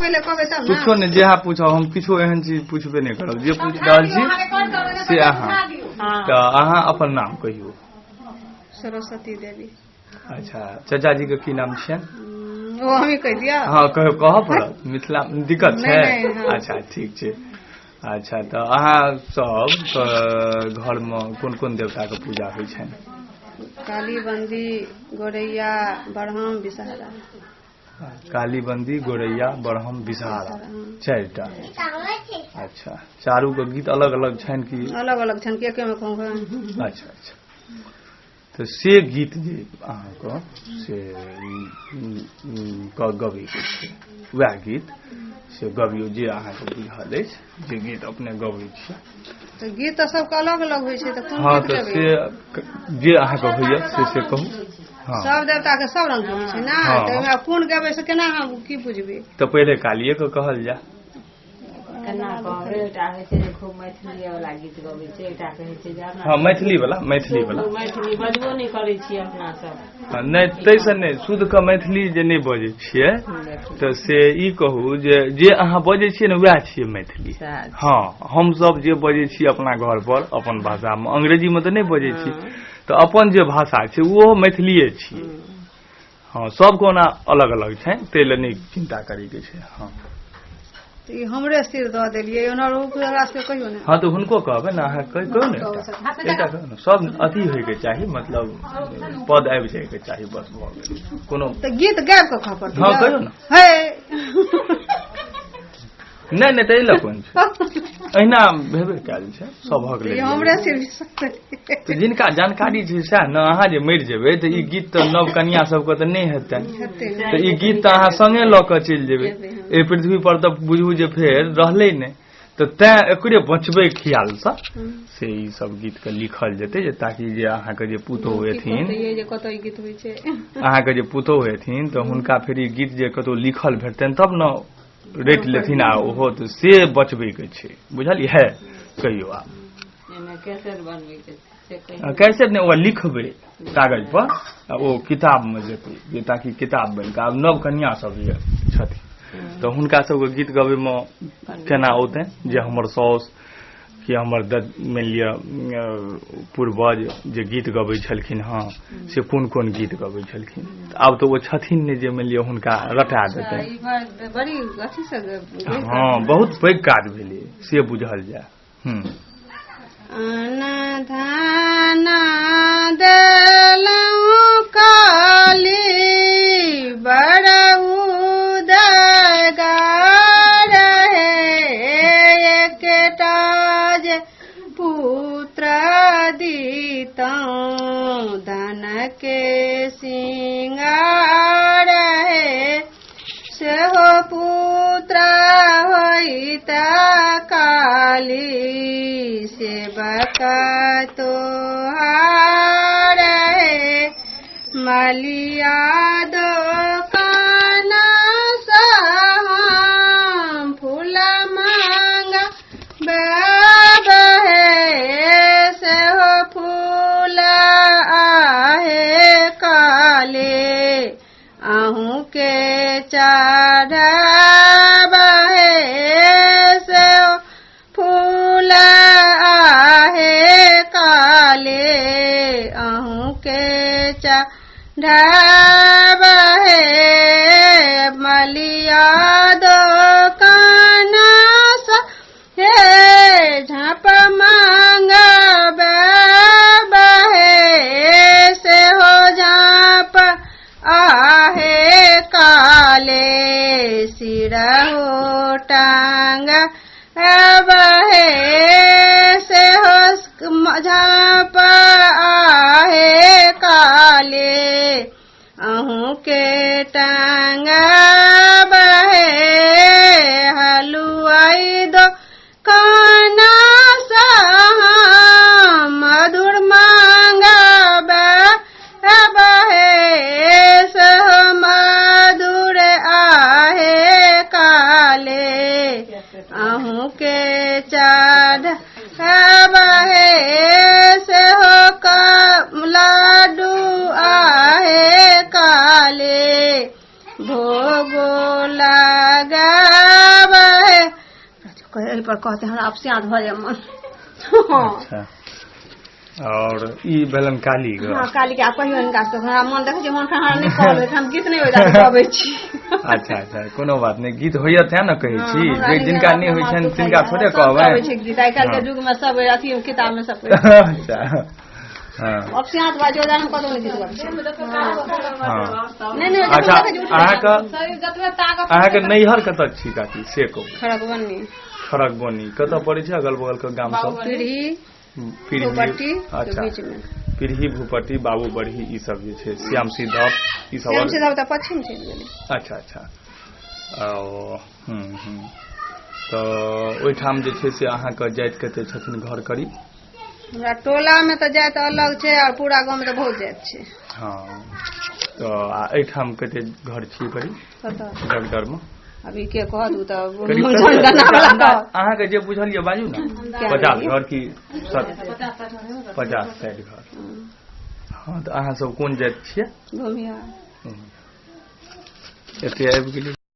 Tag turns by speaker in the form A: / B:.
A: पहले कहबे तब ना
B: कुछो नहीं जे अहाँ पूछो हम किछो एहन चीज पूछबे नहीं करब जे पूछ रहल छी से अहाँ तो अहाँ अपन नाम कहियो
A: सरस्वती देवी
B: अच्छा चाचा जी के की नाम छियन
A: वो हमें कह दिया
B: हाँ कह पड़त मिथिला दिक्कत छै अच्छा ठीक छै अच्छा तो अहाँ सब घर में कोन कोन देवता के पूजा होइ छै
A: काली बंदी गोरैया बरहम विषहारा
B: कालीबंदी गोरैया बरहम विषहारा 4टा अच्छा चारू के गीत अलग अलग छन कि
A: अलग अलग छन के में कहूँ
B: अच्छा अच्छा तो से गीत जे अहाँके से गबै के छै वएह गीत से गबियो जे अहाँके बुझल अछि जे गीत अपने गबै छियै
A: तो गीत तो सबके अलग अलग होइ छै तो कोन
B: हाँ
A: गीत
B: तो
A: गबै
B: से जे अहाँके होइए से कहू हाँ
A: सब देवता के सब रंग होइ छै ना
B: हाँ।
A: तो हमरा कोन गबै से केना हम की बुझबै
B: तो पहले कालिए के कहल जा
C: केना कहबै एकटा होइ छै जे खूब मैथिली वाला गीत गबै छै एकटा कहै छै जे
B: हाँ मैथिली वाला
C: मैथिली बजबो नहीं करै छी अपना सब
B: नहीं तैसे नहीं शुद्ध के मैथिली जे नहीं बजै छियै तो से ई कहू जे अहाँ बजै छियै ने वएह छियै मैथिली हाँ हम सब जे बजै छी अपना घर पर अपन भाषा में अंग्रेजी में तो नहीं बजै छी तो अपन जे भाषा छै वो मैथिलीए छियै हाँ सब कोना अलग अलग छै तै ले नहीं चिंता करै के छै हाँ
A: तो ई हमरे सिर दऽ देलियै ओना रूप रास के कहियो ने
B: हाँ तो हुनको कहबै ना अहाँ कहू ने एकटा कहू ने सब अथी होय के चाही मतलब पद आबि जाय के चाही बस भऽ गेल कोनो
A: तो गीत गायब के खबर
B: हाँ कहियो ना
A: हे
B: नहीं नहीं तै लऽ कोन छै अहिना भेबे कयल छै सभक लेल
A: हमरे सिर
B: तो जिनका जानकारी छै सएह न अहाँ जे मरि जेबै तऽ ई गीत तऽ नव कन्या सबके तऽ नहि हेतै तऽ ई गीत तऽ अहाँ संगे लऽ कऽ चलि जेबै एहि पृथ्वी पर तऽ बुझू जे फेर रहलै नहि तऽ तैं एकरे बचबै ख्यालसँ से ई सब गीत के लिखल जेतै जे ताकि जे अहाँके जे पुतोह हेथिन अहाँके जे पुतोह हेथिन तऽ हुनका फेर ई गीत जे कतौ लिखल भेटतनि तब न रेट लेथिन आ ओहो तऽ से बचबै के छै बुझलियै कहियो आब कैसेट ने ओकरा लिखबै कागज पर ओ किताब में जेतै ताकि किताब बनि कऽ आब नव कन्या सब जे छथिन तऽ हुनका सबके गीत गबै में केना औतै जे हमर साउस कि हमर मानि लिअ पूर्वज जे गीत गबै छलखिन हँ से कोन कोन गीत गबै छलखिन आब तऽ ओ छथिन ने जे मानि लिअ हुनका रटा देतै हाँ बहुत पैघ काज भेलै से बुझल जाय
A: अनधाना देलहुँ काली बड़ उदगार हे एकटा जे पुत्र दीतहुँ धन के सिंगार हे सेहो पुत्र होइत काली सेवक तोहार हे मलिया दोकान हम फूल मांग बेब हे सेहो फूल आहे काले अहूँ के चढ़ब हे से फूल आहे काले अहूँ के चढ़ब हे मलिया दोकान हे झाँप मांगब हे से हो झाँप आहे काले सिरहो टांग हे से हो झाँप आहे काले अहूँ के टांग हे हलुआई दो काना मधुर मांगब हे सह मधुर आहे काले एहि पर कहते हमरा अपसियात भऽ जाय मन।
B: अच्छा और ई भेलन काली ग
A: हाँ काली के आप कहियो इनका से हमरा मन देखे छै मन हमरा नहीं कहबै हम गीत नहीं होय गाबै छी।
B: अच्छा अच्छा कोनो बात नहीं गीत होइए तें न कहै छी जे जिनका नहीं होइ छन तिनका थोड़े कहबै
A: गीत आइ काल्हि के युग में सब अथी किताब में सब
B: अच्छा हां
A: अपसियात बाजो जान हम कतौ नहीं गीत गाबै छी। नहीं नहीं
B: अच्छा अहाँ के नैहर कत छी काकी से कहू। खड़क बनी कत पड़ै छै अगल बगल के गाम सब भूपट्टी अच्छा पीढ़ी भूपट्टी बाबू बढ़ी ई सब जे छै श्याम सिद्धप ई सब
A: त पश्चिम छै।
B: अच्छा अच्छा तो ओइठाम जे छै से अहाँ के जाइत कते छथिन घर करी
A: हमरा टोला में तो जाइत अलग छै और पूरा गांव में तो बहुत जाइत छै।
B: हां तो एठाम कते घर छी करी डॉक्टर में
A: अभी के कह दू त
B: अहाँ के जे बुझलिए बाजू ना 50 घर की 50 साइड घर। हां तो अहाँ सब कोन जात छियै?
A: भूमिया
B: एते आबि गेली।